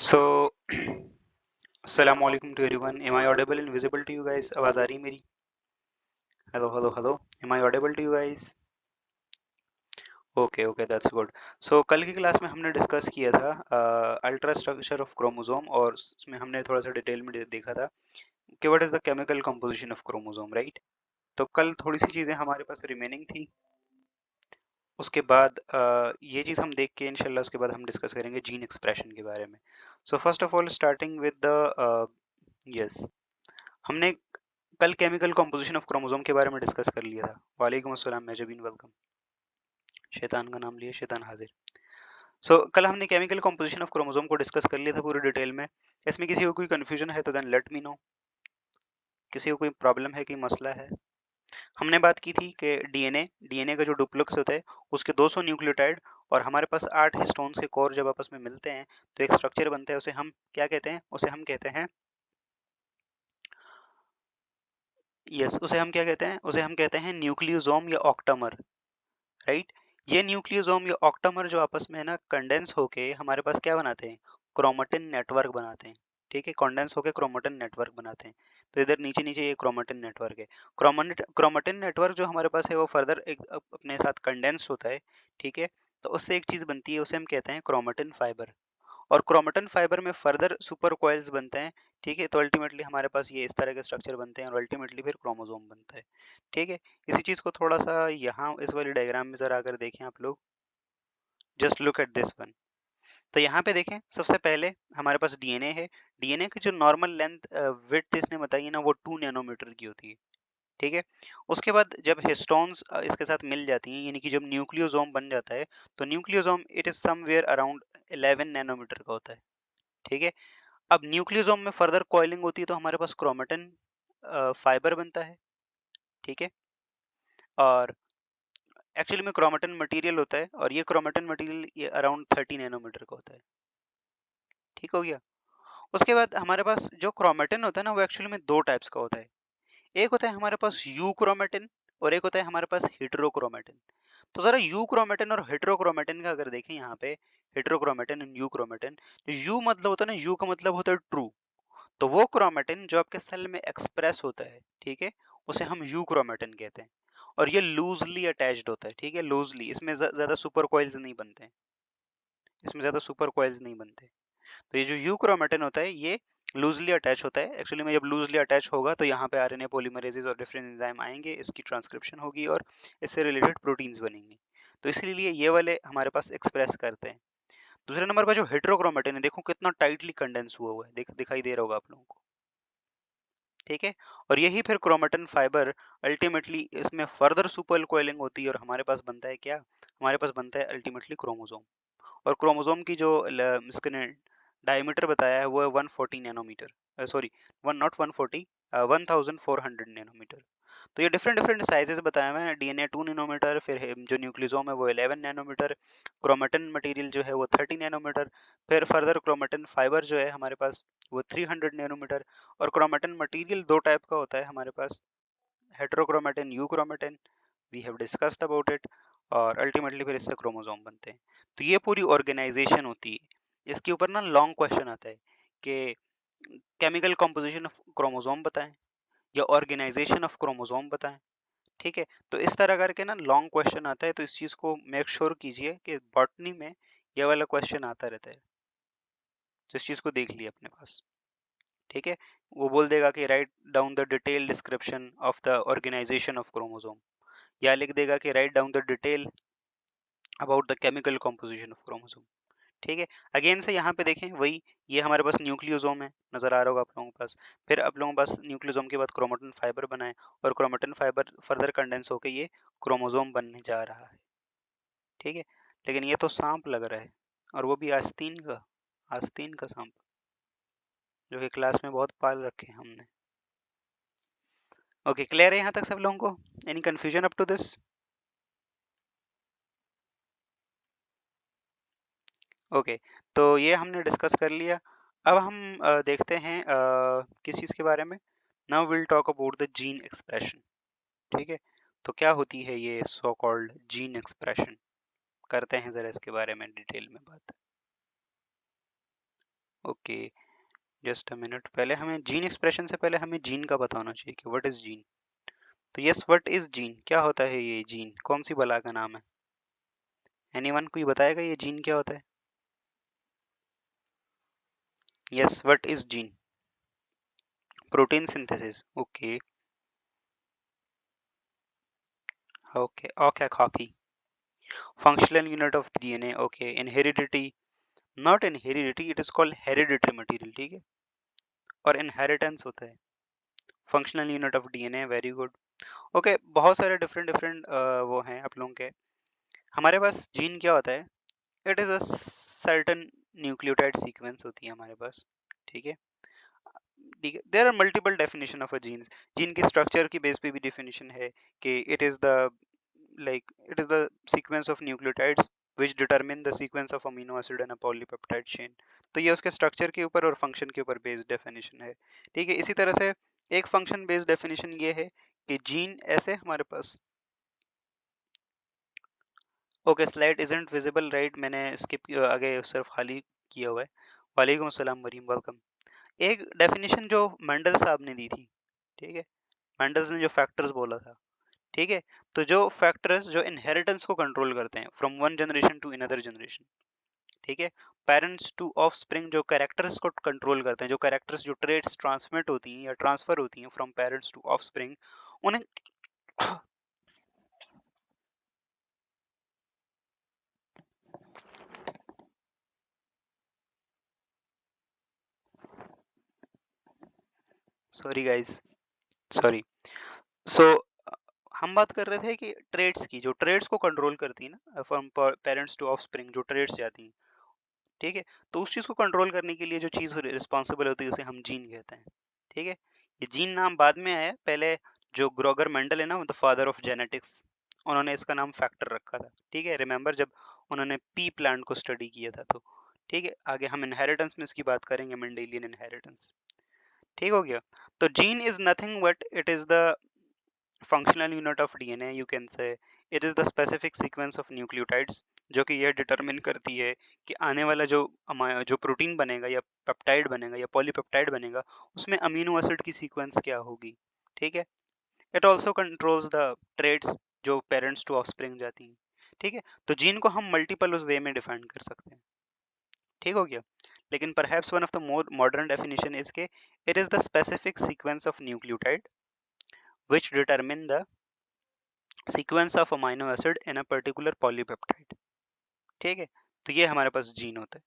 सो अस्सलाम वालेकुम to everyone. Am I audible and visible to you guys? आवाज आ रही है मेरी? Hello hello hello. Am I audible to you guys? Okay okay, that's good. So कल की क्लास में हमने डिस्कस किया था अल्ट्रा स्ट्रक्चर ऑफ क्रोमोसोम, और उसमें हमने थोड़ा सा डिटेल में देखा था कि what is the chemical composition of chromosome, right? तो कल थोड़ी सी चीजें हमारे पास रिमेनिंग थी. उसके बाद ये चीज़ हम देख के इंशाल्लाह उसके बाद हम डिस्कस करेंगे जीन एक्सप्रेशन के बारे में. So first of all starting with the yes, हमने कल केमिकल कंपोजिशन ऑफ क्रोमोसोम के बारे में डिस्कस कर लिया था. वालेकुम अस्सलाम मेजबीन, वेलकम. शैतान का नाम लिए शैतान हाजिर. कल हमने केमिकल कंपोजिशन ऑफ क्रोमोसोम को डिस्कस कर लिया था पूरे डिटेल में. इसमें किसी को कोई कंफ्यूजन है तो देन लेट मी नो. किसी को कोई प्रॉब्लम है, कोई मसला है? हमने बात की थी कि डीएनए डीएनए का जो डुप्लेक्स होता है उसके 200 न्यूक्लियोटाइड और हमारे पास 8 हिस्टोन्स के कोर जब आपस में मिलते हैं तो एक स्ट्रक्चर बनता है. उसे हम क्या कहते हैं? उसे हम कहते हैं न्यूक्लियोसोम या ऑक्टामर, राइट? ये न्यूक्लियोसोम या ऑक्टामर जो आपस में है ना कंडेंस होके हमारे पास क्या बनाते हैं? क्रोमेटिन नेटवर्क बनाते हैं. ठीक है, कंडेंस होके क्रोमेटिन नेटवर्क बनाते हैं. तो इधर नीचे नीचे ये क्रोमेटिन नेटवर्क है. क्रोमेटिन नेटवर्क जो हमारे पास है वो फर्दर एक अपने साथ कंडेंस होता है. ठीक है, तो उससे एक चीज बनती है, उसे हम कहते हैं क्रोमेटिन फाइबर. और क्रोमेटिन फाइबर में फर्दर सुपर कॉइल्स बनते हैं. ठीक है, तो अल्टीमेटली हमारे पास ये इस तरह के स्ट्रक्चर बनते हैं और अल्टीमेटली फिर क्रोमोसोम बनता है. ठीक है, इसी चीज को थोड़ा सा यहाँ इस वाली डायग्राम में जरा अगर देखें आप लोग, just look at this one. तो यहाँ पे देखें, सबसे पहले हमारे पास डीएनए है. डीएनए की जो नॉर्मल लेंथ विड्थ इसने बताई है ना वो 2 नैनोमीटर की होती है. ठीक है, उसके बाद जब हिस्टोन्स इसके साथ मिल जाती हैं यानी कि जब न्यूक्लियोसोम बन जाता है तो nucleosome it is somewhere around 11 nanometre का होता है. ठीक है, अब न्यूक्लियोसोम में फर्दर कॉइलिंग होती है तो हमारे पास क्रोमेटिन फाइबर बनता है. ठीक है, और एक्चुअली में क्रोमेटिन मटेरियल होता है और ये क्रोमेटिन मटेरियल ये अराउंड 30 नैनोमीटर का होता है. ठीक हो गया. उसके बाद हमारे पास जो क्रोमेटिन होता है ना वो एक्चुअली में दो टाइप्स का होता है. एक होता है हमारे पास यू क्रोमेटिन और एक होता है हमारे पास हेटेरोक्रोमेटिन. तो जरा यू क्रोमेटिन और हेटेरोक्रोमेटिन का अगर देखें यहाँ पे, हेटेरोक्रोमेटिन एंड यू क्रोमेटिन, तो यू मतलब होता है ना, यू का मतलब होता है ट्रू. तो वो क्रोमेटिन जो आपके सेल में एक्सप्रेस होता है, ठीक है, उसे हम यू क्रोमेटिन कहते हैं. और ये लूजली अटैच्ड होता है. ठीक है, लूजली, इसमें ज्यादा सुपर कॉइल्स नहीं बनते हैं. इसमें ज्यादा सुपर कॉइल्स नहीं बनते. तो ये जो यू क्रोमेटिन होता है ये लूजली अटैच होता है. एक्चुअली में जब लूजली अटैच होगा तो यहाँ पे आरएनए पॉलीमरेजेस और डिफरेंट एंजाइम आएंगे, इसकी ट्रांसक्रिप्शन होगी और इससे रिलेटेड प्रोटीन्स बनेंगे. तो इसलिए ये वाले हमारे पास एक्सप्रेस करते हैं. दूसरे नंबर पर जो हेटेरोक्रोमेटिन है, देखो कितना टाइटली कंडेंस हुआ हुआ है, दिखाई दे रहा होगा आप लोगों को. ठीक है, और यही फिर क्रोमेटिन फाइबर अल्टीमेटली इसमें फर्दर सुपर कॉइलिंग होती है और हमारे पास बनता है क्या? हमारे पास बनता है अल्टीमेटली क्रोमोसोम. और क्रोमोसोम की जो इसके डायमीटर बताया है वो है 140 nanometre, sorry, one not 140, 1400 nanometre. तो ये डिफरेंट डिफरेंट साइजेस बताए हुए हैं. डीएनए 2 नैनोमीटर, फिर जो न्यूक्लियोसोम है वो 11 नैनोमीटर, क्रोमेटिन मटेरियल जो है वो 30 नैनोमीटर, फिर फर्दर क्रोमेटिन फाइबर जो है हमारे पास वो 300 नैनोमीटर. और क्रोमेटिन मटेरियल दो टाइप का होता है हमारे पास, heterochromatin, euchromatin, we have discussed about it. और अल्टीमेटली फिर इससे क्रोमोसोम बनते हैं. तो ये पूरी ऑर्गेनाइजेशन होती है. इसके ऊपर ना लॉन्ग क्वेश्चन आता है कि केमिकल कंपोजिशन ऑफ क्रोमोसोम बताएं या ऑर्गेनाइजेशन ऑफ क्रोमोसोम बताएं. ठीक है, तो इस तरह करके ना लॉन्ग क्वेश्चन आता है. तो इस चीज को मेक श्योर कीजिए कि बॉटनी में ये वाला क्वेश्चन आता रहता है. तो इस चीज को देख लिए अपने पास. ठीक है, वो बोल देगा कि write down the detail description of the organisation of chromosome, या लिख देगा कि write down the detail about the chemical composition of chromosome. ठीक है, अगेन से यहाँ पे देखें वही, ये हमारे पास न्यूक्लियोसोम है, नजर आ रहा होगा आप लोगों के पास. फिर आप लोगों के पास न्यूक्लियोसोम के बाद क्रोमेटिन फाइबर बनाए और क्रोमेटिन फाइबर फर्दर कंडेंस होकर ये क्रोमोसोम बनने जा रहा है. ठीक है, लेकिन ये तो सांप लग रहा है, और वो भी आस्तीन का सांप, जो कि क्लास में बहुत पाल रखे हैं हमने. ओके, क्लियर है यहाँ तक सब लोगों को? Any confusion up to this? Okay, तो ये हमने डिस्कस कर लिया. अब हम देखते हैं किस चीज़ के बारे में. Now will talk about the gene expression. ठीक है, तो क्या होती है ये सो कॉल्ड जीन एक्सप्रेशन? करते हैं ज़रा इसके बारे में डिटेल में बात. ओके, जस्ट अ मिनट, पहले हमें जीन एक्सप्रेशन से पहले हमें जीन का पता होना चाहिए कि व्हाट इज जीन। तो यस, व्हाट इज जीन, क्या होता है ये जीन, कौन सी बला का नाम है? एनीवन, कोई बताएगा ये जीन क्या होता है? Yes, what is gene? Protein synthesis, okay. Okay, okay, copy. Functional unit of DNA, okay. Inheredity, not inheredity, it is called hereditary material, ठीक है। और इनहेरिटेंस होता है। Functional unit of DNA, very good. Okay, बहुत सारे different different वो हैं आप लोगों के। हमारे पास जीन क्या होता है? It is a certain nucleotide sequence होती है हमारे पास, ठीक है। ठीक है, there are multiple definition of a genes. Gene की स्ट्रक्चर की बेस पे भी डेफिनेशन है कि it is the like it is the sequence of nucleotides which determine the sequence of amino acid and a polypeptide chain। तो ये उसके structure के ऊपर और फंक्शन के ऊपर बेस्ड डेफिनेशन है, ठीक है। इसी तरह से एक फंक्शन बेस्ड डेफिनेशन ये है कि जीन ऐसे हमारे पास। Okay, slide isn't visible, right, मैंने स्किप आगे सिर्फ खाली किया हुआ है। वालेकुम अस्सलाम मरीम, वेलकम। एक डेफिनेशन जो मंडल साहब ने दी थी, ठीक है, मंडल्स ने जो फैक्टर्स बोला था, ठीक है। तो जो फैक्टर्स जो इनहेरिटेंस को कंट्रोल करते हैं from one generation to another generation, ठीक है। पेरेंट्स टू ऑफस्प्रिंग जो कैरेक्टर्स को कंट्रोल करते हैं, जो कैरेक्टर्स जो ट्रेड्स ट्रांसमिट होती हैं या ट्रांसफर होती हैं फ्रॉम पेरेंट्स टू ऑफस्प्रिंग, उन्हें सॉरी गाइस, सॉरी। सो हम बात कर रहे थे कि ट्रेड्स की, जो ट्रेड्स को कंट्रोल करती है ना फ्रॉम पेरेंट्स टू ऑफस्प्रिंग, जो ट्रेड्स जाती हैं, ठीक है। तो उस चीज को कंट्रोल करने के लिए जो चीज रिस्पॉन्सिबल होती है उसे हम जीन कहते हैं, ठीक है। ये जीन नाम बाद में आया, पहले जो ग्रोगर मेंडल है ना, द फादर ऑफ जेनेटिक्स, उन्होंने इसका नाम फैक्टर रखा था, ठीक है। रिमेंबर जब उन्होंने पी प्लांट को स्टडी किया था, तो ठीक है। आगे हम इनहेरिटेंस में इसकी बात करेंगे, मेंडेलियन इनहेरिटेंस, ठीक हो गया। तो gene is nothing but it is the functional unit of DNA, you can say it is the specific sequence of nucleotides जो कि यह डिटरमिन करती है कि आने वाला जो प्रोटीन बनेगा या पेप्टाइड बनेगा या पॉलीपेप्टाइड बनेगा, उसमें अमीनो एसिड की सीक्वेंस क्या होगी, ठीक है। It also controls the traits जो पेरेंट्स टू ऑफस्प्रिंग जाती हैं, ठीक है। तो जीन को हम मल्टीपल उस वे में डिफाइन कर सकते हैं, ठीक हो गया। लेकिन perhaps one of the more modern definition is के it is the specific sequence of nucleotide which determine the sequence of amino acid in a particular polypeptide, ठीक है। तो ये हमारे पास जीन होता है।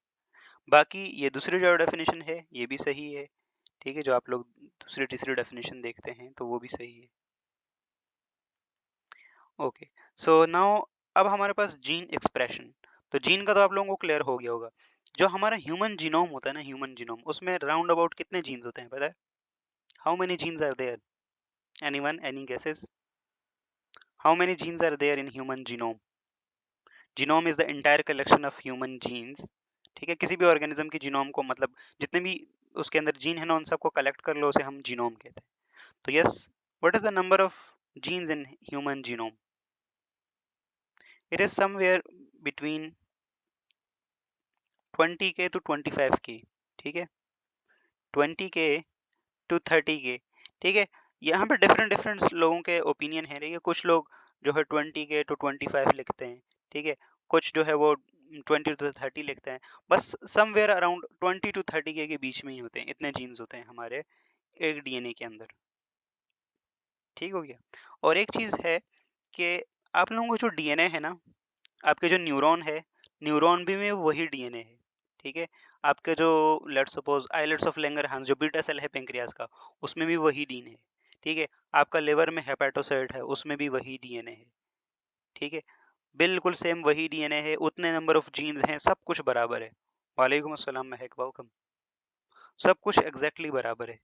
बाकी ये दूसरी जो डेफिनेशन है ये भी सही है, ठीक है। जो आप लोग दूसरी तीसरी डेफिनेशन देखते हैं तो वो भी सही है। ओके, सो नाउ अब हमारे पास जीन एक्सप्रेशन। तो जीन का तो आप लोगों को क्लियर हो गया होगा। जो हमारा ह्यूमन जीनोम होता है ना, ह्यूमन जीनोम, उसमें राउंड अबाउट कितने जीन्स होते हैं पता है? How many genes are there? Anyone, any guesses? How many genes are there in human genome? Genome is the entire collection of human genes, ठीक है। किसी भी ऑर्गेनिज्म की जीनोम को, मतलब जितने भी उसके अंदर जीन है ना, उन सबको कलेक्ट कर लो, उसे हम जीनोम कहते हैं। तो yes, what is the number of genes in human genome? It is somewhere between 20K to 25K, ठीक है। 20K to 30K, ठीक है। यहाँ पे डिफरेंट डिफरेंट लोगों के ओपिनियन है, ठीक है। कुछ लोग जो है 20K to 25 लिखते हैं, ठीक है। कुछ जो है वो 20 to 30 लिखते हैं। बस समवेयर अराउंड 20 to 30K के बीच में ही होते हैं, इतने जीन्स होते हैं हमारे एक डीएनए के अंदर, ठीक हो गया। और एक चीज है कि आप लोगों का जो डीएनए है ना, आपके जो न्यूरॉन है, न्यूरॉन भी में वही डीएनए है, ठीक है। आपके जो let's suppose islets of Langerhans जो बीटा सेल है पेंक्रियास का, उसमें भी वही डीएनए है, ठीक है। आपका लिवर में हेपेटोसाइट है, उसमें भी वही डीएनए है, ठीक है। बिल्कुल सेम वही डीएनए है, उतने नंबर ऑफ जीन्स हैं, सब कुछ बराबर है। वालेकुम अस्सलाम महक, वेलकम। सब कुछ एग्जैक्टली बराबर है,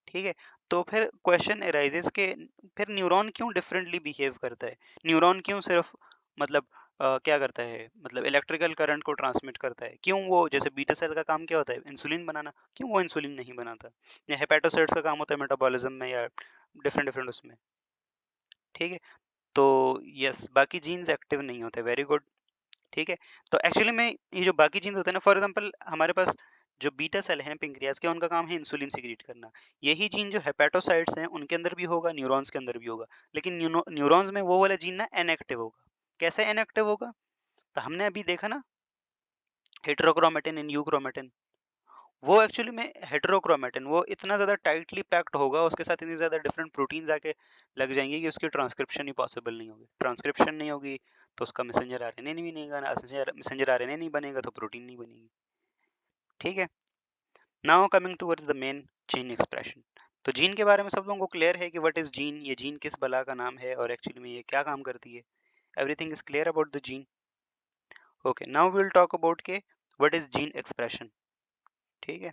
ठीक है। तो फिर क्वेश्चन अराइजेस के फिर न्यूरॉन क्यों डिफरेंटली बिहेव करता है? न्यूरॉन क्यों सिर्फ मतलब क्या करता है, मतलब इलेक्ट्रिकल करंट को ट्रांसमिट करता है? क्यों वो, जैसे बीटा सेल का काम क्या होता है, इंसुलिन बनाना, क्यों वो इंसुलिन नहीं बनाता? या हेपेटोसाइट्स का काम होता है मेटाबॉलिज्म में या डिफरेंट डिफरेंट उसमें, ठीक है। तो यस, बाकी जीन्स एक्टिव नहीं होते, वेरी गुड, ठीक है। तो एक्चुअली में ये जो बाकी जीन्स होते हैं ना, फॉर एग्जांपल हमारे पास जो बीटा सेल है पेंक्रियाज के, उनका काम है इंसुलिन सिक्रीट करना। यही जीन जो हेपेटोसाइट्स हैं उनके अंदर भी होगा, न्यूरॉन्स के अंदर भी होगा, लेकिन न्यूरॉन्स में वो वाला जीन ना इनएक्टिव होगा। कैसे इनएक्टिव होगा? तो हमने अभी देखा ना हेटेरोक्रोमेटिन एंड यूक्रोमेटिन, वो एक्चुअली में हेटेरोक्रोमेटिन वो इतना ज़्यादा टाइटली पैक्ड होगा, उसके साथ इतनी ज़्यादा डिफरेंट प्रोटीन्स आके लग जाएंगे कि उसकी ट्रांसक्रिप्शन ही पॉसिबल नहीं होगी। ट्रांसक्रिप्शन नहीं होगी तो उसका मैसेंजर आरएनए नहीं बनेगा, मैसेंजर आरएनए नहीं बनेगा तो प्रोटीन नहीं बनेगी। ठीक है, now coming towards the main gene expression. तो जीन के बारे में सब लोगों को क्लियर है कि व्हाट इज जीन, ये जीन किस बला का नाम है और एक्चुअली में ये क्या काम करती है। Everything is clear about the gene. Okay, now we will talk about के व्हाट इज जीन एक्सप्रेशन। ठीक है,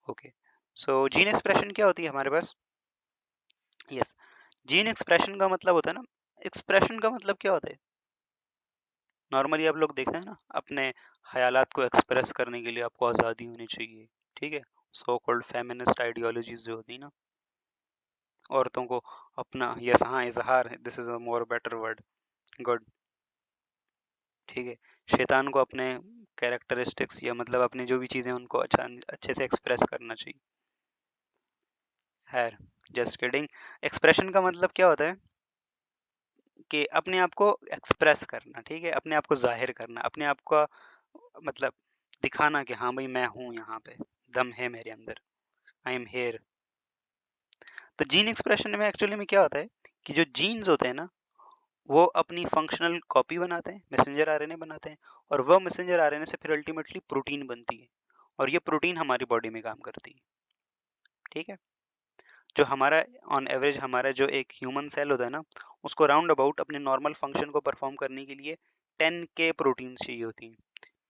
ओके, सो जीन एक्सप्रेशन क्या होती है हमारे पास? यस, जीन एक्सप्रेशन का मतलब होता है ना, एक्सप्रेशन का मतलब क्या होता है? नॉर्मली आप लोग देखते हैं ना, अपने ख्यालात को एक्सप्रेस करने के लिए आपको आज़ादी होनी चाहिए। ठीक है, सो कॉल्ड फेमिनिस्ट आइडियोलॉजीज जो होती है ना, औरतों को अपना, यस हाँ, इजहार, this is a more better word, good. ठीक है, शैतान को अपने कैरेक्टरिस्टिक्स या मतलब अपनी जो भी चीज़ें उनको अच्छे से एक्सप्रेस करना चाहिए। है, जस्ट किडिंग। एक्सप्रेशन का मतलब क्या होता है कि अपने आप को एक्सप्रेस करना। ठीक है, अपने आप को जाहिर करना, अपने आप का मतलब दिखाना कि हाँ भाई मैं हूँ यहाँ पे, दम है मेरे अंदर, आई एम हेयर। तो जीन एक्सप्रेशन में एक्चुअली में क्या होता है कि जो जीन्स होते हैं ना, वो अपनी फंक्शनल कॉपी बनाते हैं, मैसेंजर आरएनए बनाते हैं, और वह मैसेंजर आरएनए से फिर अल्टीमेटली प्रोटीन बनती है, और ये प्रोटीन हमारी बॉडी में काम करती है। ठीक है, जो हमारा ऑन एवरेज हमारा जो एक ह्यूमन सेल होता है ना, उसको राउंड अबाउट अपने नॉर्मल फंक्शन को परफॉर्म करने के लिए 10K प्रोटीन चाहिए होती हैं।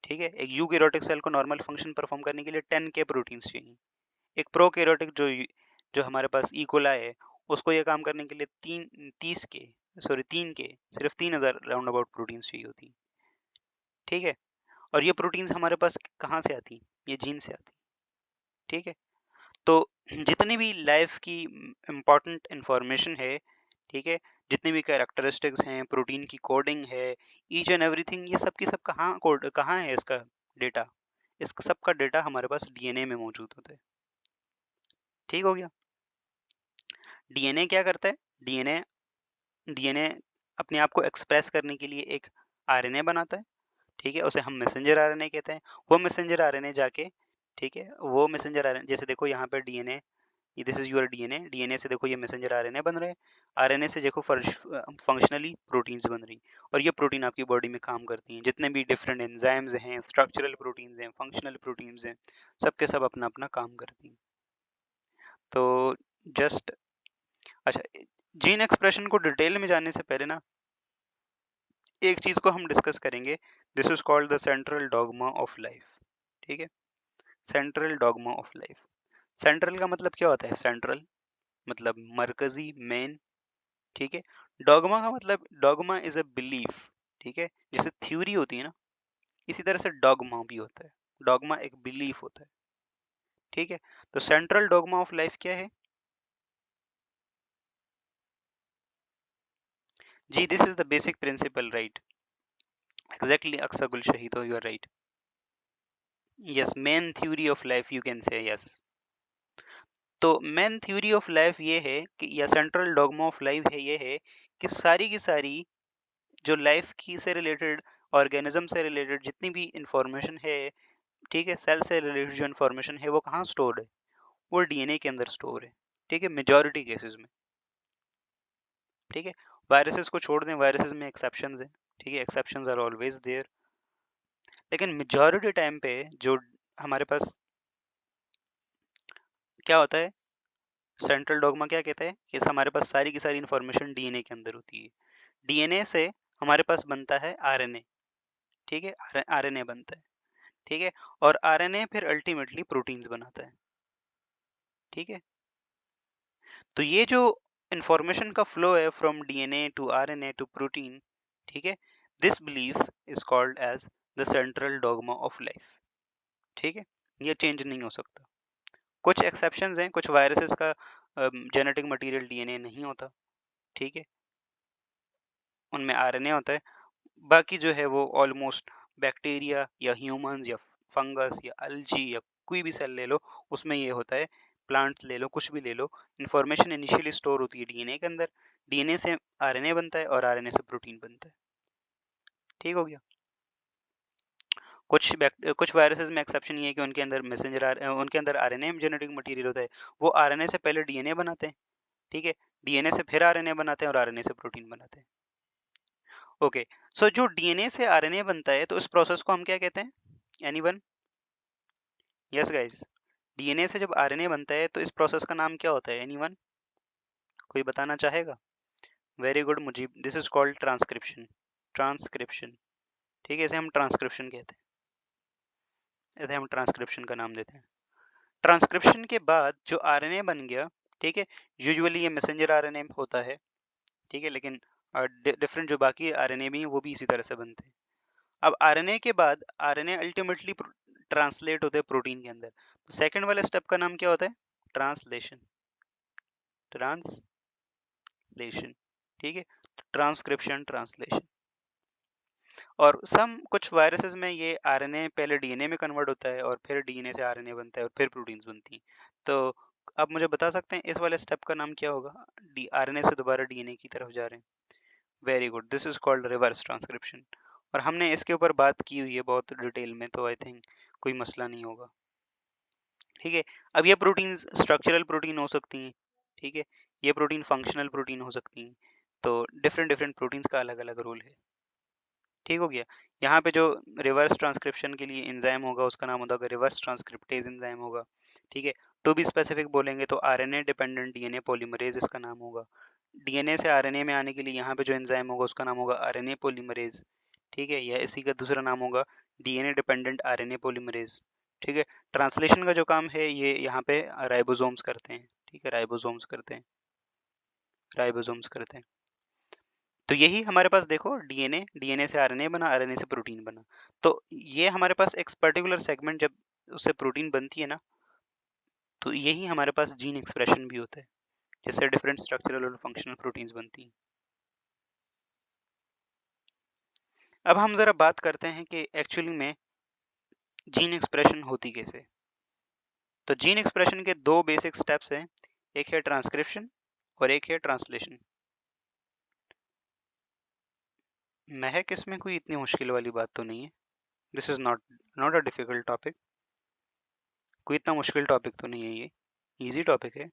ठीक है, एक यूकैरियोटिक सेल को नॉर्मल फंक्शन परफॉर्म करने के लिए 10K प्रोटीन्स चाहिए। एक प्रोकैरियोटिक जो हमारे पास इकोला है, उसको ये काम करने के लिए 30K, सॉरी 3K, सिर्फ 3000 राउंड अबाउट प्रोटीन्स चाहिए होती हैं। ठीक है, और ये प्रोटीन्स हमारे पास कहाँ से आती हैं? ये जीन से आती हैं। ठीक है, तो जितनी भी लाइफ की इम्पोर्टेंट इंफॉर्मेशन है, ठीक है, जितनी भी कैरेक्टरिस्टिक्स हैं, प्रोटीन की कोडिंग है, ईच एंड एवरीथिंग, ये सब की सब कहाँ है इसका डेटा? इस सब का डेटा हमारे पास डीएनए में मौजूद होता है। ठीक हो गया? डीएनए क्या करता है? डीएनए डीएनए अपने आप को एक्सप्रेस करने के लिए एक आरएनए बनाता है। ठीक है, उसे हम मैसेंजर आरएनए कहते हैं। वो मैसेंजर आरएनए जाके, ठीक है, वो मैसेंजर आरएनए, जैसे देखो यहाँ पे DNA, this is your DNA, DNA से देखो ये मैसेंजर आरएनए बन रहे हैं, आरएनए से देखो फंक्शनली प्रोटीन्स बन रही, और ये प्रोटीन आपकी बॉडी में काम करती हैं। जितने भी डिफरेंट एंजाइम्स हैं, स्ट्रक्चरल प्रोटीन्स हैं, फंक्शनल प्रोटीन्स हैं, सबके सब अपना अपना काम करती हैं। तो जस्ट, अच्छा, जीन एक्सप्रेशन को डिटेल में जानने से पहले ना, एक चीज को हम डिस्कस करेंगे, this is called the central dogma of life. ठीक है, central dogma of life. Central का मतलब क्या होता है? सेंट्रल मतलब मरकजी, मेन। ठीक है, डॉगमा का मतलब, डॉगमा इज अ बिलीफ। ठीक है, जैसे थ्योरी होती है ना, इसी तरह से डॉगमा भी होता है। डॉगमा एक बिलीफ होता है। ठीक है, तो सेंट्रल डॉगमा ऑफ लाइफ क्या है? जी, this is the basic principle, right? Exactly, Aqsa Gul Shahid, you are right. Yes, main theory of life you can say, yes. तो मेन थ्योरी ऑफ लाइफ ये है कि, या सेंट्रल डॉगमा ऑफ लाइफ है ये है कि सारी की सारी जो लाइफ की से रिलेटेड, ऑर्गेनिज्म से रिलेटेड जितनी भी इंफॉर्मेशन है, ठीक है, सेल से रिलेटेड जो इंफॉर्मेशन है, वो कहाँ स्टोर्ड है? वो डीएनए के अंदर स्टोर है। ठीक है, मेजॉरिटी केसेस में। ठीक है, वायरसेस को छोड़ दें, वायरसेस में एक्सेप्शंस हैं। ठीक है, एक्सेप्शंस आर ऑलवेज देयर, लेकिन मेजॉरिटी टाइम पे जो हमारे पास क्या होता है, सेंट्रल डॉगमा क्या कहता है कि हमारे पास सारी की सारी इंफॉर्मेशन डीएनए के अंदर होती है। डीएनए से हमारे पास बनता है आरएनए। ठीक है, आरएनए बनता है। ठीक है, और आरएनए फिर अल्टीमेटली प्रोटीन्स बनाता है। ठीक है, तो ये जो इंफॉर्मेशन का फ्लो है from DNA to RNA to protein, ठीक है, this belief is called as the central dogma of life. ठीक है, ये चेंज नहीं हो सकता। कुछ एक्सेप्शंस हैं, कुछ वायरसेस का जेनेटिक मटेरियल डीएनए नहीं होता। ठीक है, उनमें आरएनए होता है। बाकी जो है वो ऑलमोस्ट बैक्टीरिया या ह्यूमंस या फंगस या अल्जी या कोई भी सेल ले लो, उसमें ये होता है, प्लांट ले लो, कुछ भी ले लो, इंफॉर्मेशन इनिशियली स्टोर होती है डीएनए के अंदर, डीएनए से आरएनए बनता है और आरएनए से प्रोटीन बनता है। ठीक हो गया। कुछ वायरसेस में एक्सेप्शन ये है कि उनके अंदर आरएनए जेनेटिक मटेरियल होता है, वो आरएनए से पहले डीएनए बनाते हैं, ठीक है, डीएनए से फिर आरएनए बनाते हैं और आरएनए से प्रोटीन बनाते हैं। ओके, सो जो डीएनए से आरएनए बनता है तो इस प्रोसेस को हम क्या कहते हैं? एनीवन? यस गाइस, डीएनए से जब आरएनए बनता है तो इस प्रोसेस का नाम क्या होता है? एनीवन? कोई बताना चाहेगा? Very good Mujeeb, this is called transcription. Transcription, ठीक है, इसे हम ट्रांसक्रिप्शन कहते हैं, इसे हम ट्रांसक्रिप्शन का नाम देते हैं। ट्रांसक्रिप्शन के बाद जो आरएनए बन गया, ठीक है, यूजुअली ये मैसेंजर आरएनए होता है, ठीक है, लेकिन डिफरेंट जो बाकी आरएनए भी हैं वो भी इसी तरह से बनते हैं। अब आरएनए के बाद आरएनए अल्टीमेटली ट्रांसलेट होते हैं प्रोटीन के अंदर, तो सेकंड वाले स्टेप का नाम क्या होता है? ट्रांसलेशन। ट्रांसलेशन, ठीक है, ट्रांसक्रिप्शन, ट्रांसलेशन। और कुछ वायरसेस में ये आरएनए पहले डीएनए में कन्वर्ट होता है और फिर डीएनए से आरएनए बनता है और फिर प्रोटीन्स बनती हैं। तो आप मुझे बता सकते हैं इस वाले स्टेप का नाम क्या होगा? आरएनए से दोबारा डीएनए की तरफ जा रहे हैं। Very good, this is called reverse transcription. और हमने इसके ऊपर बात की हुई है बहुत डिटेल में, तो आई थिंक कोई मसला नहीं होगा। ठीक है, अब ये प्रोटीन स्ट्रक्चरल प्रोटीन हो सकती हैं, ठीक है, ये प्रोटीन फंक्शनल प्रोटीन हो सकती हैं, तो डिफरेंट डिफरेंट प्रोटीन्स का अलग अलग रोल है। ठीक हो गया। यहाँ पे जो रिवर्स ट्रांसक्रिप्शन के लिए एंजाइम होगा उसका नाम होगा रिवर्स ट्रांसक्रिप्टेज एंजाइम होगा, ठीक है। टू बी स्पेसिफिक बोलेंगे तो आरएनए डिपेंडेंट डीएनए पॉलीमरेज इसका नाम होगा। डीएनए से आरएनए में आने के लिए यहाँ पे जो एंजाइम होगा उसका नाम होगा आरएनए पॉलीमरेज, ठीक है, या इसी का दूसरा नाम होगा डीएनए डिपेंडेंट आरएनए पॉलीमरेज, ठीक है। ट्रांसलेशन का जो काम है ये यहाँ पे राइबोसोम्स करते हैं, ठीक है, राइबोसोम्स करते हैं, राइबोसोम्स करते हैं। तो यही हमारे पास देखो, डीएनए, डीएनए से आरएनए बना, आरएनए से प्रोटीन बना। तो ये हमारे पास एक पर्टिकुलर सेगमेंट जब उससे प्रोटीन बनती है ना, तो यही हमारे पास जीन एक्सप्रेशन भी होता है, जिससे डिफरेंट स्ट्रक्चरल और फंक्शनल प्रोटीन्स बनती हैं। अब हम जरा बात करते हैं कि एक्चुअली में जीन एक्सप्रेशन होती कैसे। तो जीन एक्सप्रेशन के दो बेसिक स्टेप्स हैं, एक है ट्रांसक्रिप्शन और एक है ट्रांसलेशन। महक, इसमें कोई इतनी मुश्किल वाली बात तो नहीं है, this is not not a difficult topic, कोई इतना मुश्किल टॉपिक तो नहीं है, ये इजी टॉपिक है।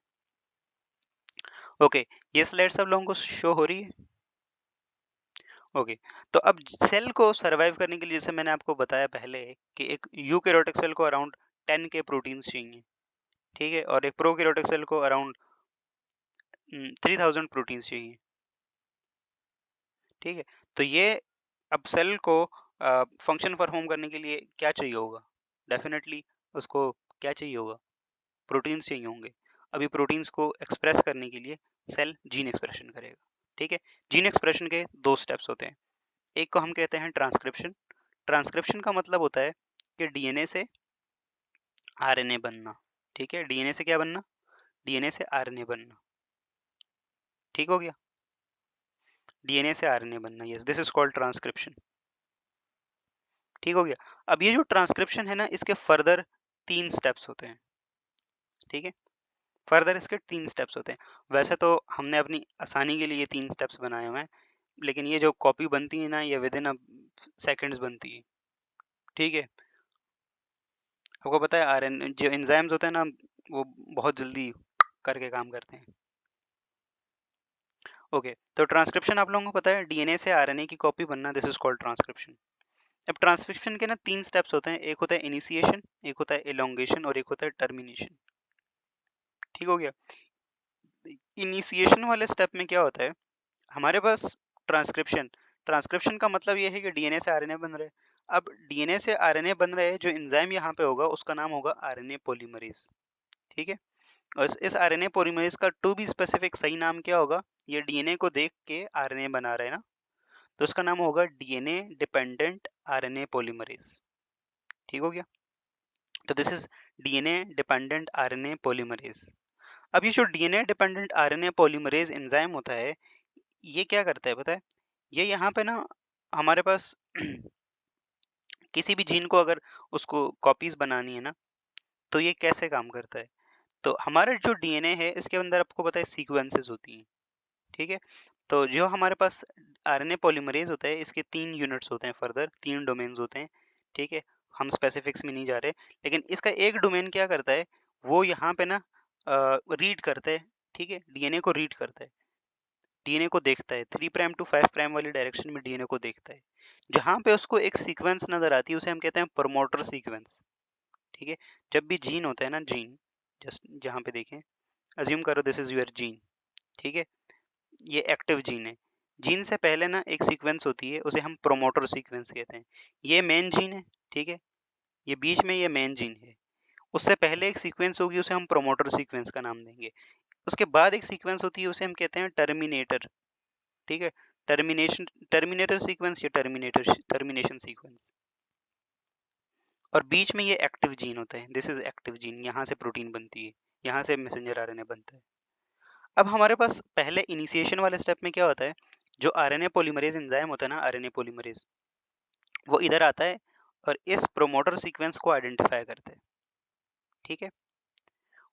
ओके, ये स्लाइड सब लोगों को शो हो रही है? ओके, तो अब सेल को सरवाइव करने के लिए, जैसे मैंने आपको बताया पहले कि एक यूकैरियोटिक सेल को अराउंड 10 के प्रोटीन्स चाहिए, ठीक है, और एक प्रोकैरियोटिक सेल को अराउंड 3000 प्रोटीन्स चाहिए, ठीक है। तो ये अब सेल को फंक्शन परफॉर्म करने के लिए क्या चाहिए होगा? डेफिनेटली उसको क्या चाहिए होगा? प्रोटीन्स चाहिए होंगे। अभी प्रोटीन्स को एक्सप्रेस करने के लिए सेल जीन एक्सप्रेशन करेगा, ठीक है। जीन एक्सप्रेशन के दो स्टेप्स होते हैं, एक को हम कहते हैं ट्रांसक्रिप्शन। ट्रांसक्रिप्शन का मतलब होता है कि डीएनए से आरएनए बनना, ठीक है, डीएनए से क्या बनना? डीएनए से आरएनए बनना, ठीक हो गया, डीएनए से आरएनए बनना, yes, this is called transcription, ठीक हो गया। अब ये जो ट्रांसक्रिप्शन है ना, इसके फर्दर 3 स्टेप्स होते हैं, ठीक है, फर्दर इसके 3 स्टेप्स होते हैं। वैसे तो हमने अपनी आसानी के लिए ये 3 स्टेप्स बनाए हुए हैं, लेकिन ये जो कॉपी बनती है ना, ये विद इन अ सेकंड्स बनती है, ठीक है। आपको पता है आरएन जो एंजाइम्स होते हैं ना, वो बहुत जल्दी करके काम करते हैं। ओके, तो ट्रांसक्रिप्शन आप लोगों को पता है, डीएनए से आरएनए की कॉपी बनना, दिस इज कॉल्ड ट्रांसक्रिप्शन। अब ट्रांसक्रिप्शन के ना 3 स्टेप्स होते हैं, एक होता है इनिशिएशन, एक होता है एलोंगेशन और एक होता है टर्मिनेशन, ठीक हो गया। इनिशिएशन वाले स्टेप में क्या होता है, हमारे पास ट्रांसक्रिप्शन, ट्रांसक्रिप्शन का मतलब ये है कि डीएनए से आरएनए बन रहे हैं। अब डीएनए से आरएनए बन रहे हैं, जो एंजाइम यहाँ पे होगा उसका नाम होगा आरएनए पॉलीमरेज, ठीक है। और इस आरएनए पॉलीमरेज का टू बी स्पेसिफिक सही नाम क्या होगा? ये डीएनए को देख के आरएनए बना रहे हैं ना, तो इसका नाम होगा डीएनए डिपेंडेंट आरएनए पॉलीमरेज, ठीक हो गया। तो this is DNA dependent RNA polymerase. अब ये जो DNA dependent RNA polymerase enzyme होता है, ये क्या करता है पता है? ये यहाँ पे ना हमारे पास किसी भी जीन को अगर उसको कॉपीज बनानी है ना, तो ये कैसे काम करता है? तो हमारा जो डीएनए है इसके अंदर आपको पता है सीक्वेंसेस होती हैं, ठीक है? तो जो हमारे पास आरएनए पॉलीमरेज होता है, इसके 3 यूनिट्स होते हैं, फर्दर 3 डोमेन्स होते हैं, ठीक है? हम स्पेसिफिक्स में नहीं जा रहे, लेकिन इसका एक डोमेन क्या करता है, वो यहाँ पे ना रीड करता है, ठीक है? डीएनए को रीड करता है, डीएनए को देखता है, 3 प्राइम टू 5 प्राइम वाली डायरेक्शन में डीएनए को देखता है। जहाँ पे उसको एक सीक्वेंस नज़र आती है उसे हम कहते हैं प्रमोटर सीक्वेंस, ठीक है? जब भी जीन होता है ना, जीन, जस्ट जहाँ पे देखें, अज्यूम करो दिस इज़ योर जीन, ठीक है? ये एक्टिव जीन है। जीन से पहले ना एक सीक्वेंस होती है, उसे हम प्रोमोटर सीक्वेंस कहते हैं। ये मेन जीन है, ठीक है? ये बीच में ये मेन जीन है। उससे पहले एक सीक्वेंस होगी, उसे हम प्रोमोटर सीक्वेंस का नाम देंगे। उसके बाद एक सीक्वेंस होती है, उसे हम कहते हैं टर्मिनेटर, ठीक है? टर्मिनेटर सीक्वेंस या टर्मिनेशन सीक्वेंस। और बीच में ये एक्टिव जीन होता है, दिस इज एक्टिव जीन, यहाँ से प्रोटीन बनती है, यहाँ से मैसेंजर आरएनए बनता है। अब हमारे पास पहले इनिशिएशन वाले स्टेप में क्या होता है, जो आरएनए पॉलीमरेज एंजाइम होता है ना, आरएनए पॉलीमरेज, वो इधर आता है और इस प्रोमोटर सीक्वेंस को आइडेंटिफाई करता है, ठीक है?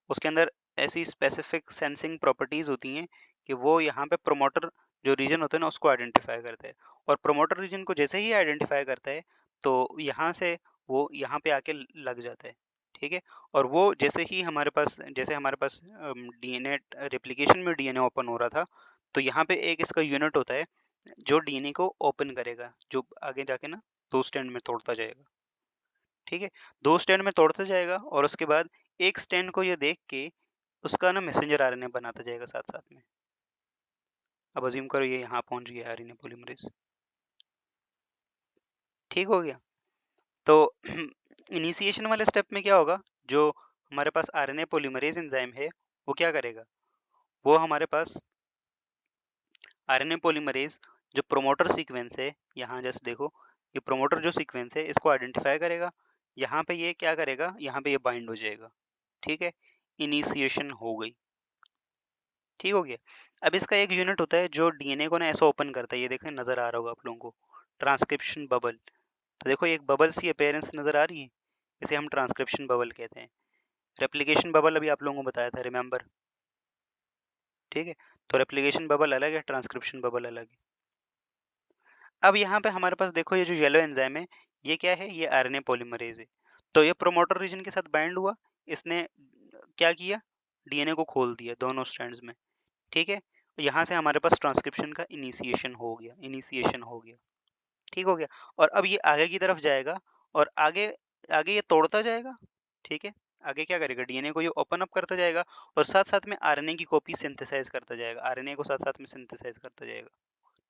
उसके अंदर ऐसी स्पेसिफिक सेंसिंग प्रॉपर्टीज होती हैं कि वो यहाँ पे प्रोमोटर जो रीजन होता है ना उसको आइडेंटिफाई करता है, और प्रोमोटर रीजन को जैसे ही आइडेंटिफाई करता है तो यहाँ से वो यहाँ पे आके लग जाता है, ठीक है? और वो जैसे हमारे पास डीएनए रेप्लिकेशन में डीएनए ओपन हो रहा था, तो यहाँ पे एक इसका यूनिट होता है जो डीएनए को ओपन करेगा, जो आगे जाके ना 2 स्ट्रैंड में तोड़ता जाएगा, ठीक है? 2 स्ट्रैंड में तोड़ता जाएगा और उसके बाद एक स्ट्रैंड को ये देख के उसका ना मैसेंजर आरएनए बनाता जाएगा साथ-साथ में। अब अज़्यूम करो ये यहाँ पहुँच गया आरएनए पॉलीमरेज़, ठीक हो गया? तो इनिशिएशन वाले स्टेप में क्या होगा, जो हमारे पास आरएनए पॉलीमरेज़ एंजाइम है, वो क्या करेगा? वो हमारे पास आरएनए पॉलीमरेज़ जो प्रोमोटर सीक्वेंस है, यहाँ जस्ट देखो, ये प्रोमोटर जो सीक्वेंस है इसको आइडेंटिफाई करेगा, यहाँ पे ये क्या करेगा, यहाँ पे ये बाइंड हो जाएगा, ठीक है? इनिशिएशन हो गई, ठीक हो गया? अब इसका एक यूनिट होता है जो डीएनए को ना ऐसे ओपन करता है, ये देखें नज़र आ रहा होगा आप लोगों को, ट्रांसक्रिप्शन बबल। तो देखो एक बबल सी अपीयरेंस नज़र आ रही है, इसे हम ट्रांसक्रिप्शन बबल कहते हैं। रेप्लिकेशन बबल अभी आप लोगों को बताया था, रिमेंबर, ठीक है? तो रेप्लिकेशन बबल अलग है, ट्रांसक्रिप्शन बबल अलग है। अब यहाँ पे हमारे पास देखो ये जो येलो एंजाइम है, ये क्या है? ये आरएनए पॉलीमरेज़ है। तो ये प्रोमोटर रीजन के साथ बाइंड हुआ, इसने क्या किया? डीएनए को खोल दिया दोनों स्ट्रैंड्स में, ठीक है? यहाँ से हमारे पास ट्रांसक्रिप्शन का इनिशिएशन हो गया, ठीक हो गया? और अब ये आगे की तरफ जाएगा और आगे आगे ये तोड़ता जाएगा, ठीक है? आगे क्या करेगा? डीएनए को ये ओपन अप करता जाएगा और साथ-साथ में आरएनए की कॉपी सिंथेसाइज़ करता जाएगा, आरएनए को साथ-साथ में सिंथेसाइज़ करता जाएगा,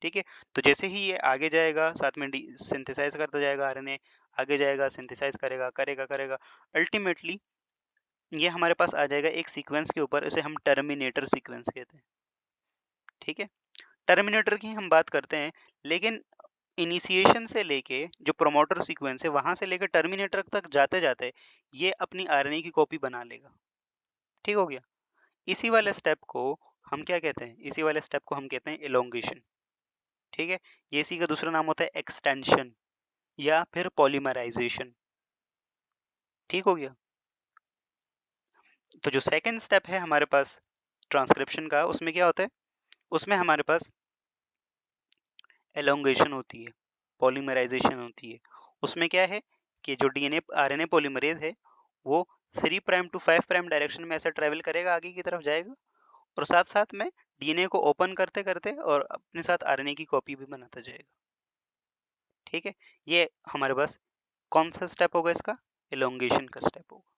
ठीक है? तो जैसे ही ये आगे जाएगा, साथ में डी सिंथेसाइज़ करता जाएगा आरएनए, आगे जाएगा, सिंथेसाइज़ करेगा, करेगा, अल्टीमेटली ये हमारे पास आ जाएगा एक सीक्वेंस के ऊपर, इसे हम टर्मिनेटर सीक्वेंस कहते हैं, ठीक है? टर्मिनेटर की हम बात करते हैं, लेकिन इनिशिएशन से लेके जो प्रोमोटर सीक्वेंस है वहां से लेकर टर्मिनेटर तक जाते जाते ये अपनी आरएनए की कॉपी बना लेगा, ठीक हो गया? इसी वाले स्टेप को हम क्या कहते हैं? इसी वाले स्टेप को हम कहते हैं एलोंगेशन, ठीक है? ये इसी का दूसरा नाम होता है एक्सटेंशन या फिर पॉलीमराइजेशन, ठीक हो गया? तो जो सेकंड स्टेप है हमारे पास ट्रांसक्रिप्शन का, उसमें क्या होता है? उसमें हमारे पास एलोंगेशन होती है, पॉलीमराइजेशन होती है। उसमें क्या है कि जो डीएनए आरएनए पॉलीमरेज है वो 3 प्राइम टू 5 प्राइम डायरेक्शन में ऐसे ट्रेवल करेगा, आगे की तरफ जाएगा और साथ-साथ में डीएनए को ओपन करते-करते और अपने साथ आरएनए की कॉपी भी बनाता जाएगा। ठीक है? ये हमारे पास कौन सा स्टेप होगा इसका? एलोंगेशन का स्टेप होगा।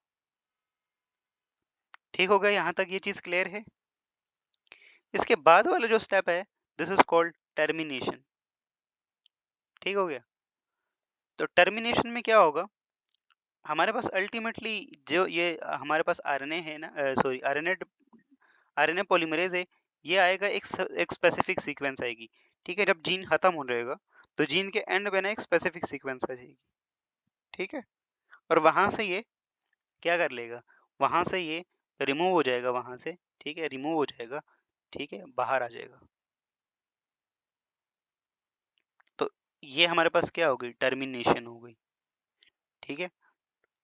ठीक हो गया, यहाँ तक ये चीज़ क्लियर है? इसके बाद वाला जो स्टेप है, दिस इज कॉल्ड टर्मिनेशन। ठीक हो गया? तो टर्मिनेशन में क्या होगा? हमारे पास अल्टीमेटली जो ये हमारे पास आरएनए है ना, सॉरी, आरएनए पॉलीमरेज है, ये आएगा एक स्पेसिफिक सीक्वेंस आएगी, ठीक है? जब जीन खत्म हो जाएगा तो जीन के एंड में ना एक स्पेसिफिक सीक्वेंस आ जाएगी, ठीक है? और वहां से ये क्या कर लेगा, वहां से ये रिमूव हो जाएगा वहां से, ठीक है? रिमूव हो जाएगा, ठीक है? बाहर आ जाएगा। तो ये हमारे पास क्या हो गई? टर्मिनेशन हो गई, ठीक है।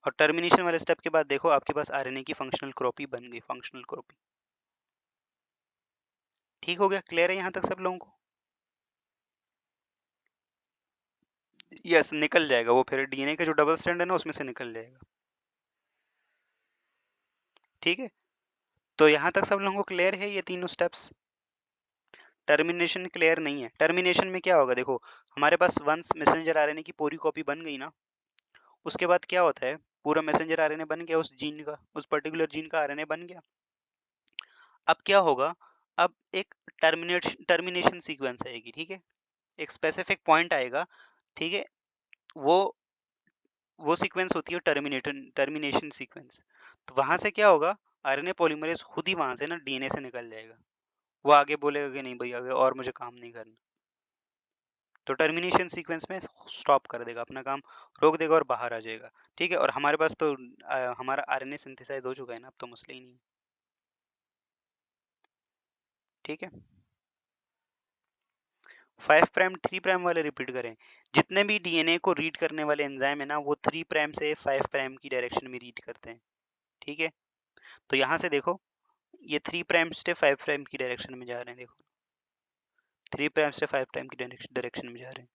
और टर्मिनेशन वाले स्टेप के बाद देखो आपके पास आरएनए की फंक्शनल कॉपी बन गई, फंक्शनल कॉपी। ठीक हो गया, क्लियर है यहाँ तक सब लोगों को? यस, निकल जाएगा वो, फिर डीएनए का जो डबल स्ट्रैंड है ना उसमें से निकल जाएगा। ठीक है, तो यहाँ तक सब लोगों को क्लियर है ये तीनों स्टेप्स? टर्मिनेशन क्लियर नहीं है। टर्मिनेशन में क्या होगा देखो, हमारे पास वंस मैसेंजर आरएनए की पूरी कॉपी बन गई ना, उसके बाद क्या होता है, पूरा मैसेंजर आरएनए बन गया उस जीन का, उस पर्टिकुलर जीन का आरएनए बन गया। अब क्या होगा, अब एक टर्मिनेशन सीक्वेंस आएगी, ठीक है, एक स्पेसिफिक पॉइंट आएगा, ठीक है, वो वो सीक्वेंस होती है टर्मिनेशन सीक्वेंस। तो वहां से क्या होगा, आरएनए पॉलीमरेज खुद ही वहां से ना डीएनए से निकल जाएगा, वो आगे बोलेगा कि नहीं भाई आगे और मुझे काम नहीं करना, तो टर्मिनेशन सीक्वेंस में स्टॉप कर देगा, अपना काम रोक देगा और बाहर आ जाएगा। ठीक है, और हमारे पास तो हमारा आरएनए सिंथेसाइज हो चुका है ना, अब तो मसला ही नहीं है। ठीक है, 5 प्राइम 3 प्राइम वाले रिपीट करें। जितने भी डीएनए को रीड करने वाले एंजाइम है ना, वो 3 प्राइम से 5 प्राइम की डायरेक्शन में रीड करते हैं। ठीक है, तो यहाँ से देखो ये 3 प्राइम से 5 प्राइम की डायरेक्शन में जा रहे हैं, देखो 3 प्राइम से 5 प्राइम की डायरेक्शन में जा रहे हैं।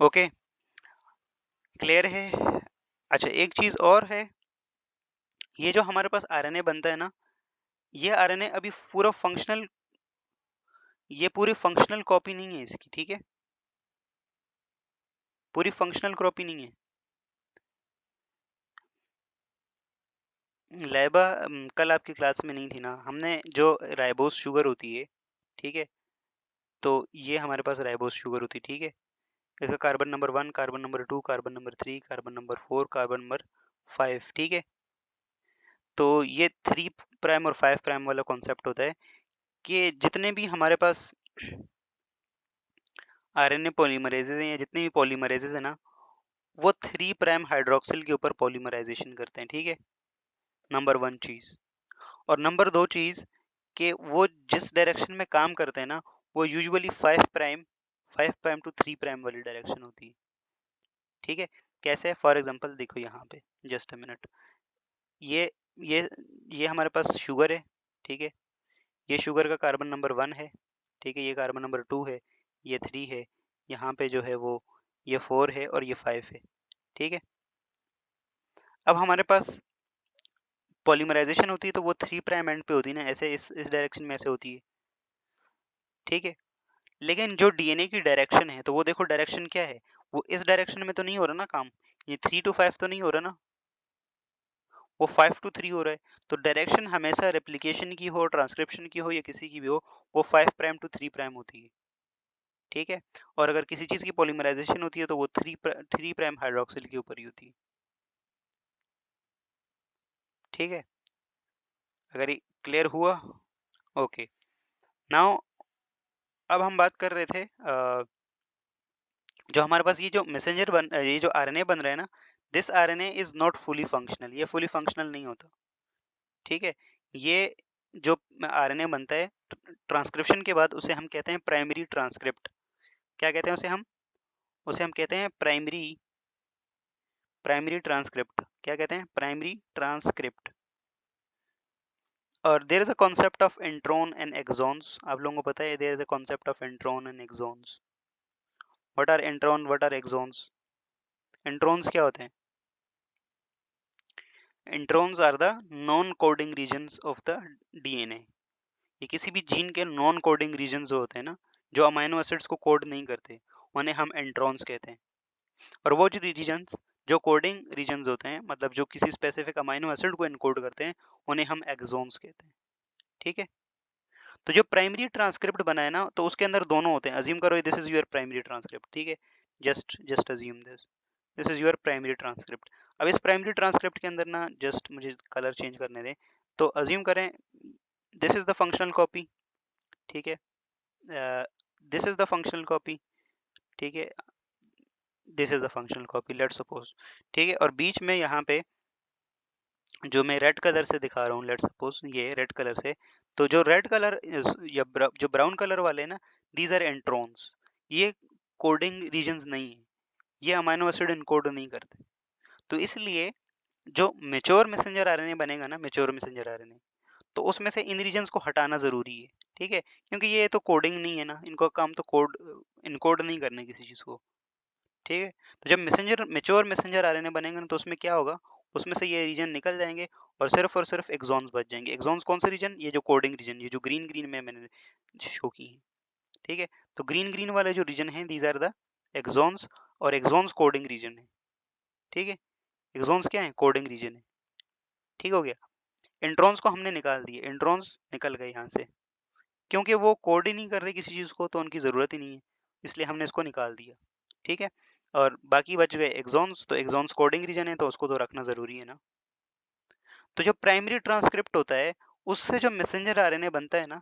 ओके, क्लियर है? अच्छा, एक चीज और है, ये जो हमारे पास आरएनए बनता है ना, ये आरएनए अभी पूरा फंक्शनल, ये पूरी फंक्शनल कॉपी नहीं है इसकी। ठीक है, पूरी फंक्शनल कॉपी नहीं है। लैबा कल आपकी क्लास में नहीं थी ना, हमने जो राइबोस शुगर होती है, ठीक है, तो ये हमारे पास राइबोस शुगर होती है। ठीक है, इसका carbon number 1, carbon number 2, carbon number 3, carbon number 4, carbon number 5। ठीक है, तो ये 3 प्राइम और 5 प्राइम वाला कॉन्सेप्ट होता है कि जितने भी हमारे पास आरएनए पॉलीमरेजेज हैं या जितने भी पॉलीमरेजेज है ना, वो 3 प्राइम हाइड्रोक्सिल के ऊपर पॉलीमराइजेशन करते हैं। ठीक है, नंबर 1 चीज। और नंबर 2 चीज कि वो जिस डायरेक्शन में काम करते हैं ना, वो यूजुअली 5 प्राइम टू 3 प्राइम वाली डायरेक्शन होती है। ठीक है, कैसे? फॉर एग्जांपल देखो यहाँ पे, जस्ट अ मिनट, ये ये ये हमारे पास शुगर है। ठीक है, ये शुगर का कार्बन नंबर 1 है। ठीक है, ये कार्बन नंबर 2 है, ये 3 है, यहाँ पे जो है वो ये 4 है और ये 5 है। ठीक है, अब हमारे पास पॉलीमराइजेशन होती है तो वो 3 प्राइम एंड पे होती है ना, ऐसे इस डायरेक्शन में ऐसे होती है। ठीक है, लेकिन जो डीएनए की डायरेक्शन है, तो वो देखो डायरेक्शन क्या है, वो इस डायरेक्शन में तो नहीं हो रहा ना काम, ये 3 टू 5 तो नहीं हो रहा ना, वो 5 टू 3 हो रहा है। तो डायरेक्शन हमेशा रेप्लिकेशन की हो, ट्रांसक्रिप्शन की हो या किसी की भी हो, वो 5 प्राइम टू 3 प्राइम होती है। ठीक है, और अगर किसी चीज की पॉलीमराइजेशन होती है तो वो 3 प्राइम हाइड्रोक्सिल के ऊपर ही होती है। ठीक है, अगर ये क्लियर हुआ? ओके, नाउ अब हम बात कर रहे थे जो हमारे पास ये जो आरएनए बन रहा है ना, this RNA is not fully functional, ये फुली फंक्शनल नहीं होता। ठीक है, ये जो आरएनए बनता है ट्रांसक्रिप्शन के बाद, उसे हम कहते हैं प्राइमरी ट्रांसक्रिप्ट। क्या कहते हैं उसे हम? उसे हम कहते हैं प्राइमरी ट्रांसक्रिप्ट। क्या कहते हैं? Primary transcript. और there is a concept of intron and exons. आप लोगों को पता है there is a concept of intron and exons. What are intron, what are exons? Introns क्या होते हैं? Introns are the non coding regions of the DNA. ये किसी भी जीन के नॉन कोडिंग रीजन जो होते हैं ना, जो अमाइनो एसिड्स को कोड नहीं करते, उन्हें हम इंट्रॉन्स कहते हैं। और वो जो रीजन्स जो कोडिंग रीजन्स होते हैं, मतलब जो किसी स्पेसिफिक अमाइनो एसिड को इनकोड करते हैं, उन्हें हम एक्सॉन्स कहते हैं। ठीक है, तो जो प्राइमरी ट्रांसक्रिप्ट बना है ना, तो उसके अंदर दोनों होते हैं। अज्यूम करो this is your primary transcript. ठीक है, just assume this this is your primary transcript. अब इस प्राइमरी ट्रांसक्रिप्ट के अंदर ना, जस्ट मुझे कलर चेंज करने दें, तो अज्यूम करें this is the functional copy. ठीक है, this is the functional copy. ठीक है, this is the functional copy, let's suppose. ठीक है, और बीच में यहाँ पे जो मैं रेड कलर से दिखा रहा हूँ, लेट्स सपोज ये रेड कलर से, तो जो रेड कलर या जो ब्राउन कलर वाले हैं ना, दीज आर इंट्रॉन्स। ये कोडिंग रीजन्स नहीं है, ये अमाइनो एसिड इनकोड नहीं करते। तो इसलिए जो मेच्योर मैसेंजर आरएनए बनेगा ना, मेच्योर मैसेंजर आरएनए, तो उसमें से इन रीजन्स को हटाना जरूरी है। ठीक है, क्योंकि ये तो कोडिंग नहीं है ना, इनका काम तो कोड इनकोड नहीं करना किसी चीज को। ठीक है, तो जब मैसेंजर मेच्योर मैसेंजर आरएनए बनेगा ना, तो उसमें क्या होगा, उसमें से ये रीजन निकल जाएंगे और सिर्फ एक्सॉन्स बच जाएंगे। एक्सॉन्स कौन से रीजन, ये जो कोडिंग रीजन, ये जो ग्रीन ग्रीन में मैंने शो की है। ठीक है, तो ग्रीन ग्रीन वाले जो रीजन है, दीज आर द एक्सॉन्स, और एक्सॉन्स कोडिंग रीजन है। ठीक है, एक्सॉन्स क्या है, कोडिंग रीजन है। ठीक हो गया, इंट्रॉन्स को हमने निकाल दिए, इंट्रॉन्स निकल गए यहाँ से, क्योंकि वो कोड ही नहीं कर रहे किसी चीज को, तो उनकी जरूरत ही नहीं है, इसलिए हमने इसको निकाल दिया। ठीक है, और बाकी बच गए एक्सॉन्स, तो एक्सॉन्स कोडिंग रीजन है, तो उसको तो रखना जरूरी है ना। तो जो प्राइमरी ट्रांसक्रिप्ट होता है, उससे जो मैसेंजर आरएनए बनता है ना,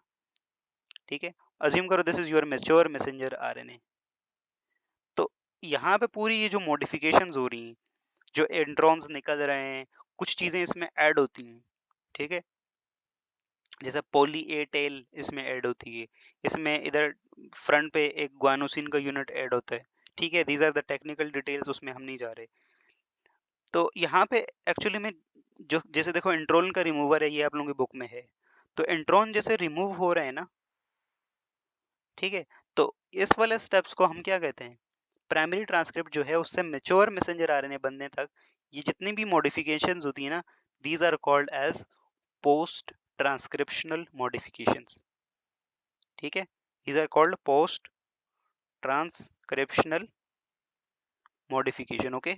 ठीक है, अज्यूम करो this is your mature messenger RNA, तो यहाँ पे पूरी ये जो मॉडिफिकेशंस हो रही हैं, जो इंट्रॉन्स निकल रहे हैं, कुछ चीजें इसमें ऐड होती हैं। ठीक है, जैसे पॉली ए टेल इसमें ऐड होती है, इसमें इधर फ्रंट पे एक ग्वानोसिन का यूनिट ऐड होता है। ठीक है, these are the technical details, उसमें हम नहीं जा रहे। तो यहाँ पे एक्चुअली में जो, जैसे देखो इंट्रोन का रिमूवर है, ये आप लोगों की बुक में है, तो इंट्रॉन जैसे रिमूव हो रहे हैं ना, ठीक है, तो इस वाले स्टेप्स को हम क्या कहते हैं, प्राइमरी ट्रांसक्रिप्ट जो है उससे मेच्योर मैसेंजर आरएनए बनने तक ये जितनी भी मॉडिफिकेशंस होती है ना, these are called as post transcriptional modifications. ठीक है, these are called post transcriptional modification. Okay,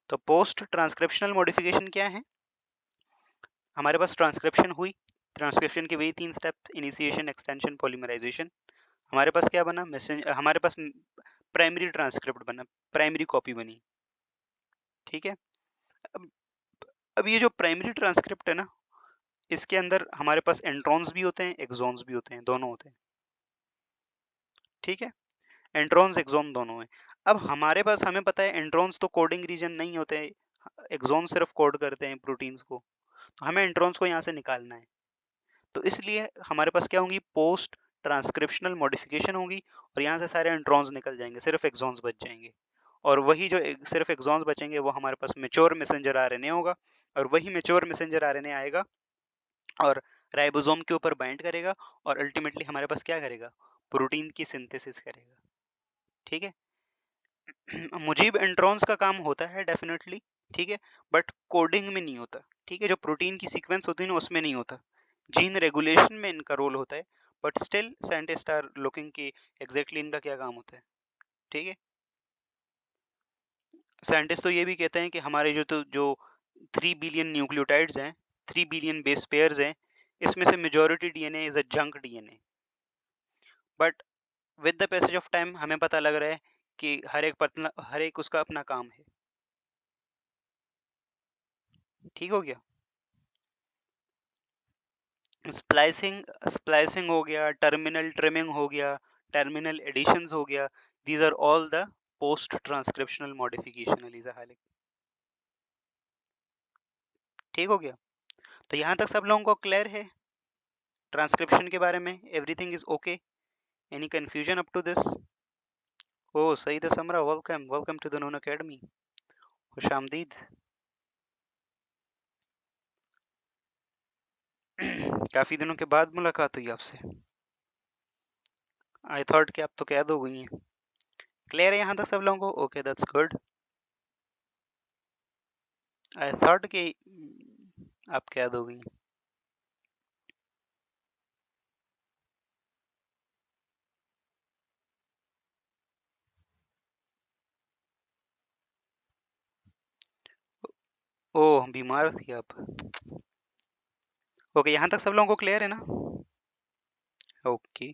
तो पोस्ट ट्रांसक्रिप्शनल मॉडिफिकेशन क्या है, हमारे पास ट्रांसक्रिप्शन हुई, ट्रांसक्रिप्शन के वही 3 स्टेप, इनिशिएशन, एक्सटेंशन, पॉलीमराइजेशन। हमारे पास क्या बना, मैसेज, हमारे पास प्राइमरी ट्रांसक्रिप्ट बना, प्राइमरी कॉपी बनी। ठीक है, अब अब ये जो प्राइमरी ट्रांसक्रिप्ट है ना, इसके अंदर हमारे पास एंट्रॉन्स भी होते हैं, एक्सॉन्स भी होते हैं, दोनों होते हैं। ठीक है, एंट्रॉन्स एक्सॉन दोनों है। अब हमारे पास, हमें पता है एंट्रॉन्स तो कोडिंग रीजन नहीं होते, एक्सॉन सिर्फ कोड करते हैं प्रोटीन्स को, तो हमें एंट्रॉन्स को यहाँ से निकालना है। तो इसलिए हमारे पास क्या होंगी, पोस्ट ट्रांसक्रिप्शनल मॉडिफिकेशन होगी, और यहाँ से सारे एंट्रॉन्स निकल जाएंगे, सिर्फ एक्सॉन्स बच जाएंगे। और वही जो सिर्फ एक्सॉन्स बचेंगे, वो हमारे पास मेच्योर मैसेंजर आरएनए होगा, और वही मेच्योर मैसेंजर आरएनए आएगा और राइबोसोम के ऊपर बाइंड करेगा, और अल्टीमेटली हमारे पास क्या करेगा, प्रोटीन की सिंथेसिस करेगा। ठीक है, मुजीब एंट्रॉन्स का काम होता है डेफिनेटली, ठीक है, बट कोडिंग में नहीं होता। ठीक है, जो प्रोटीन की सीक्वेंस होती है ना, उसमें नहीं होता, जीन रेगुलेशन में इनका रोल होता है, but still scientist are looking कि एग्जैक्टली इनका क्या काम होता है। ठीक है, साइंटिस्ट तो ये भी कहते हैं कि हमारे जो 3 बिलियन न्यूक्लियोटाइड्स हैं, 3 बिलियन बेस पेयर्स हैं, इसमें से majority DNA is a junk DNA, but with the passage of time हमें पता लग रहा है कि हर एक उसका अपना काम है। ठीक हो गया, स्प्लाइसिंग स्प्लाइसिंग हो गया, टर्मिनल ट्रिमिंग हो गया, टर्मिनल एडिशंस हो गया, these are all the post transcriptional modification, Aliza Haliq. ठीक हो गया, तो यहाँ तक सब लोगों को क्लियर है ट्रांसक्रिप्शन के बारे में, everything is okay, any confusion up to this? Oh Saeed Samra, welcome welcome to the Noon Academy, खुश आमदीद। काफी दिनों के बाद मुलाकात हुई आपसे, आई थॉट कि आप तो कैद हो गई हैं। क्लियर है यहाँ तक सब लोगों को? Okay, that's good. I thought कि आप कैद हो गई। ओह, बीमार थी आप? ओके, यहाँ तक सब लोगों को क्लियर है ना? ओके।